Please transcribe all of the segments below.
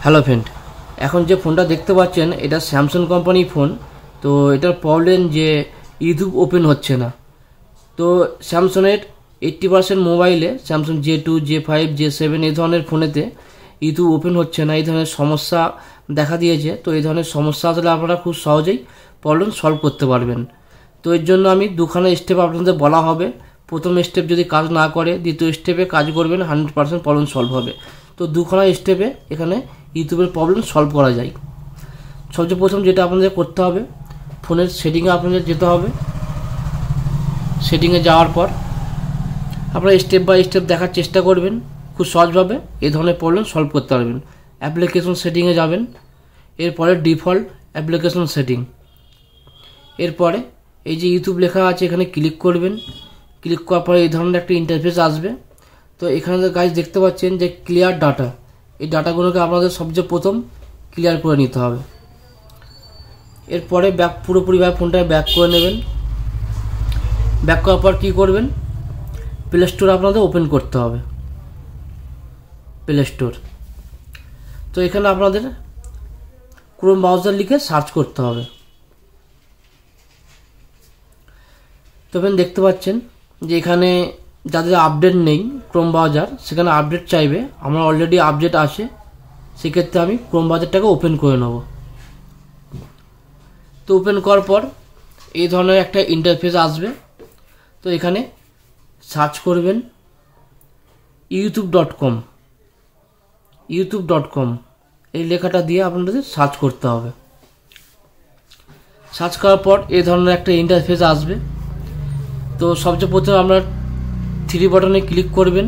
Hello friend, এখন যে ফোনটা দেখতে পাচ্ছেন এটা স্যামসাং কোম্পানি ফোন। তো এটার প্রবলেম যে ইউটিউব ওপেন হচ্ছে না। তো স্যামসাংয়ের 80% মোবাইলে, স্যামসাং J2, J5, J7 এই ধরনের ফোনেতে ইউটিউব ওপেন হচ্ছে না, এই ধরনের সমস্যা দেখা দিয়েছে। তো এই ধরনের সমস্যা আসলে আপনারা খুব সহজেই প্রবলেম সলভ করতে পারবেন। তো এর জন্য আমি দুখানা স্টেপ আপনাদের বলা হবে। প্রথম স্টেপ যদি কাজ না করে, দ্বিতীয় স্টেপে কাজ করবেন, 100% প্রবলেম সলভ হবে। তো দুখানা স্টেপে এখানে ইউটিউবের প্রবলেম সলভ করা যায়। সবচেয়ে প্রথম যেটা আপনাদের করতে হবে, ফোনের সেটিংয়ে আপনাদের যেতে হবে। সেটিংয়ে যাওয়ার পর আপনারা স্টেপ বাই স্টেপ দেখার চেষ্টা করবেন, খুব সহজভাবে এই ধরনের প্রবলেম সলভ করতে পারবেন। অ্যাপ্লিকেশন সেটিংয়ে যাবেন, এরপরে ডিফল্ট অ্যাপ্লিকেশন সেটিং, এরপরে এই যে ইউটিউব লেখা আছে এখানে ক্লিক করবেন। ক্লিক করার পরে এই ধরনের একটা ইন্টারফেস আসবে। তো এখানে গাইজ দেখতে পাচ্ছেন যে ক্লিয়ার ডাটা, এই ডাটাগুলোকে আপনাদের সবচেয়ে প্রথম ক্লিয়ার করে নিতে হবে। এরপরে পুরোপুরিভাবে ফোনটা ব্যাক করে নেবেন। ব্যাক করার পর কী করবেন, প্লে স্টোর আপনাদের ওপেন করতে হবে। প্লে স্টোর, তো এখানে আপনাদের ক্রোম ব্রাউজার লিখে সার্চ করতে হবে। তবে দেখতে পাচ্ছেন যে এখানে যাদের আপডেট নেই ক্রোম ব্রাউজার, সেখানে আপডেট চাইবে। আমার অলরেডি আপডেট আছে, সেক্ষেত্রে আমি ক্রোম ব্রাউজারটাকে ওপেন করে নেব। তো ওপেন করার পর এই ধরনের একটা ইন্টারফেস আসবে। তো এখানে সার্চ করবেন youtube.com, youtube.com এই লেখাটা দিয়ে আপনাদের সার্চ করতে হবে। সার্চ করার পর এই ধরনের একটা ইন্টারফেস আসবে। তো সবচেয়ে প্রথমে আপনার 3 বাটনে ক্লিক করবেন।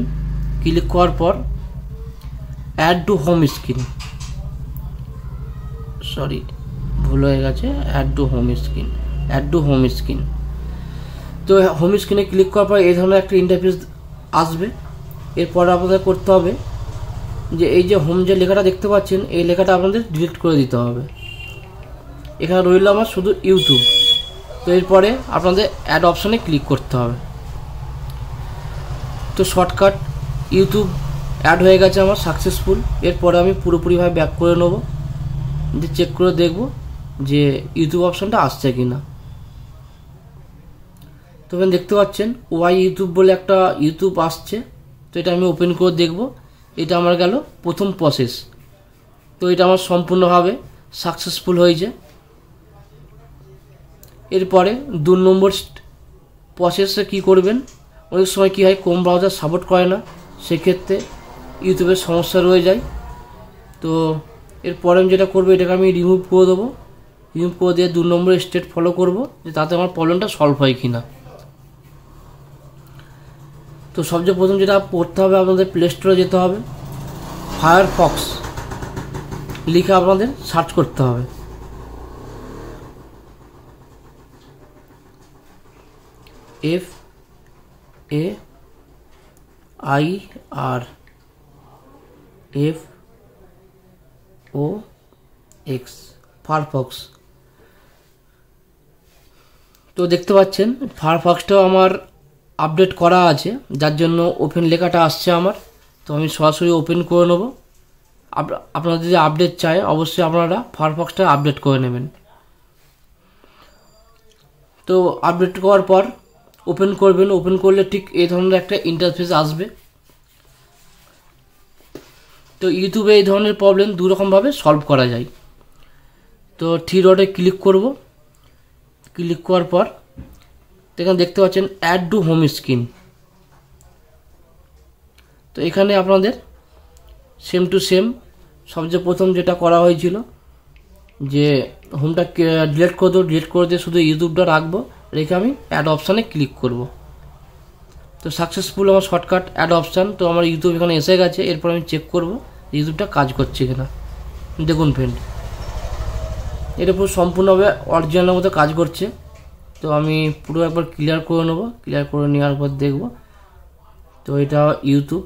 ক্লিক করার পর অ্যাড টু হোম স্ক্রিন, ভুল হয়ে গেছে, অ্যাড টু হোম স্ক্রিন। তো হোম স্ক্রিনে ক্লিক করার পর এই ধরনের একটা ইন্টারফেস আসবে। এরপর আপনাদের করতে হবে যে এই যে হোম যে লেখাটা দেখতে পাচ্ছেন, এই লেখাটা আপনাদের ডিলিট করে দিতে হবে। এখানে রইল আমার শুধু ইউটিউব। তো এরপরে আপনাদের অ্যাড অপশানে ক্লিক করতে হবে। তো শর্টকাট ইউটিউব অ্যাড হয়ে গেছে আমার সাকসেসফুল। এরপরে আমি পুরোপুরিভাবে ব্যাক করে নেব, যে চেক করে দেখব যে ইউটিউব অপশানটা আসছে কি না। তো এখানে দেখতে পাচ্ছেন ওয়াই ইউটিউব বলে একটা ইউটিউব আসছে। তো এটা আমি ওপেন করে দেখব। এটা আমার গেল প্রথম প্রসেস। তো এটা আমার সম্পূর্ণভাবে সাকসেসফুল হয়েছে। এরপরে 2 নম্বর প্রসেসে কী করবেন, অনেক সময় কী হয় ক্রোম ব্রাউজার সাপোর্ট করে না, সেক্ষেত্রে ইউটিউবের সমস্যা রয়ে যায়। তো এরপরে আমি যেটা করবো, এটাকে আমি রিমুভ করে দেবো। রিমুভ করে দিয়ে 2 নম্বর স্টেপ ফলো করব, যে তাতে আমার প্রবলেমটা সলভ হয় কি না। তো সবচেয়ে প্রথম যেটা করতে হবে, আপনাদের প্লে স্টোরে যেতে হবে। ফায়ারফক্স লিখে আপনাদের সার্চ করতে হবে। FAIRFOX, Firefox. তো দেখতে পাচ্ছেন ফায়ারফক্সটাও আমার আপডেট করা আছে, যার জন্য ওপেন লেখাটা আসছে আমার। তো আমি সরাসরি ওপেন করে নেব। আপনারা যদি আপডেট চায়, অবশ্যই আপনারা ফায়ারফক্সটা আপডেট করে নেবেন। তো আপডেট করার পর ওপেন করবেন। ওপেন করলে ঠিক এই ধরনের একটা ইন্টারফেস আসবে। তো ইউটিউবে এই ধরনের প্রবলেম 2 রকমভাবে সলভ করা যায়। তো 3 ডটে ক্লিক করব। ক্লিক করার পর এখানে দেখতে পাচ্ছেন অ্যাড টু হোম স্ক্রিন। তো এখানে আপনাদের সেম টু সেম সবচেয়ে প্রথম যেটা করা হয়েছিল, যে হোমটা ডিলিট করে দেবো। ডিলিট করে দিয়ে শুধু ইউটিউবটা রাখবো, রেখে আমি অ্যাড অপশানে ক্লিক করব। তো সাকসেসফুল আমার শর্টকাট অ্যাড অপশান। তো আমার ইউটিউব এখানে এসে গেছে। এরপর আমি চেক করব ইউটিউবটা কাজ করছে কিনা। দেখুন ফ্রেন্ড, এটা পুরো সম্পূর্ণভাবে অরিজিনালের মতো কাজ করছে। তো আমি পুরো একবার ক্লিয়ার করে নেব। ক্লিয়ার করে নেওয়ার পর দেখব। তো এটা ইউটিউব।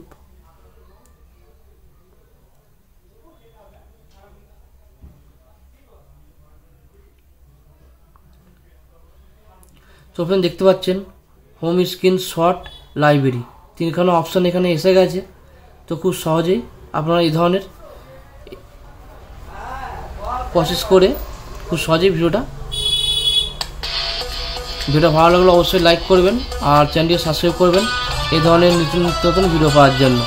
তো ফ্রেন্ড দেখতে পাচ্ছেন হোম স্ক্রিন শর্ট লাইব্রেরি 3খানা অপশান এখানে এসে গেছে। তো খুব সহজেই আপনারা এই ধরনের প্রসেস করে খুব সহজেই ভিডিওটা ভালো লাগলে অবশ্যই লাইক করবেন আর চ্যানেলটি সাবস্ক্রাইব করবেন এই ধরনের নতুন ভিডিও পাওয়ার জন্য।